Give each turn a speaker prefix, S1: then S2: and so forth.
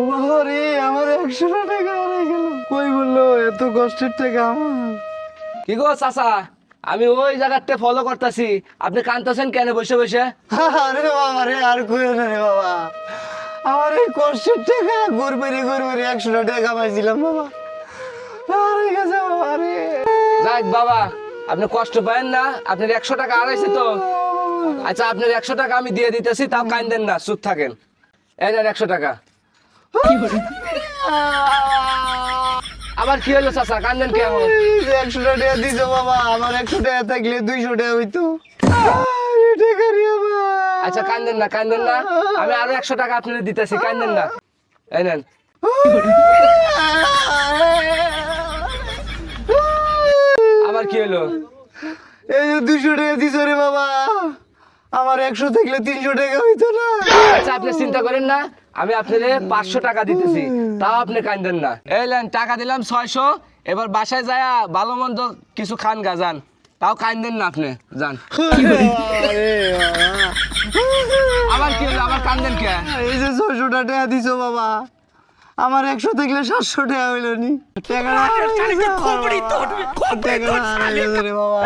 S1: ও বাবা রে, আমার 100 টাকা হারিয়ে গেল। কই বললো এত কষ্টের টাকা আমার?
S2: কি গো চাচা, আমি ওই জায়গাতে ফলো করতেছি, আপনি কাঁদতেছেন কেন বসে বসে?
S1: আরে বাবা রে, আর কইও না রে বাবা। আমার এই কষ্টের টাকা ঘুরবে 100 টাকা কামাইছিলাম বাবা, হারিয়ে গেছে বাবা রে।
S2: যাক বাবা, আপনি কষ্ট পাবেন না, আপনার 100 টাকা হারাইছে তো। আচ্ছা, আপনার 100 টাকা আমি দিয়ে দিতেছি, তাও কাঁদেন না, চুপ থাকেন। এই নেন 100 টাকা। আবার কি হলো চাচা, কাঁদেন কেমন?
S1: 100 টাকা দিছো বাবা, আমার 100 টাকা থাকলে 200 টাকা হইতো। আরে টাকা রে বাবা।
S2: আচ্ছা কাঁদেন না, কাঁদেন না, আমি আরো 100 টাকা আপনার দিতেছি, কাঁদেন না। এই নেন। আবার কি হলো?
S1: এই যে 200 টাকা দিছো রে বাবা, আমার 100 থাকলে 300 টাকা হইতো না।
S2: আচ্ছা আপনি চিন্তা করেন না, আমি আপনারে 500 টাকা দিতেছি, তাও আপনি কাঁদেন না। এই নেন, টাকা দিলাম 600, এবার বাসায় যায় ভালো মন্দ কিছু খান গা, যান, তাও কাঁদেন না আপনি, যান।
S1: আরে বাবা,
S2: আবার কি হলো, আবার কাঁদেন কে?
S1: এই যে 600 টাকা দিছো বাবা, আমার 100 থাকলে 700 টাকা হইলো নি। টাকাটা হারিয়ে গেছে আমার। টাকাটা হারিয়ে গেছে রে বাবা।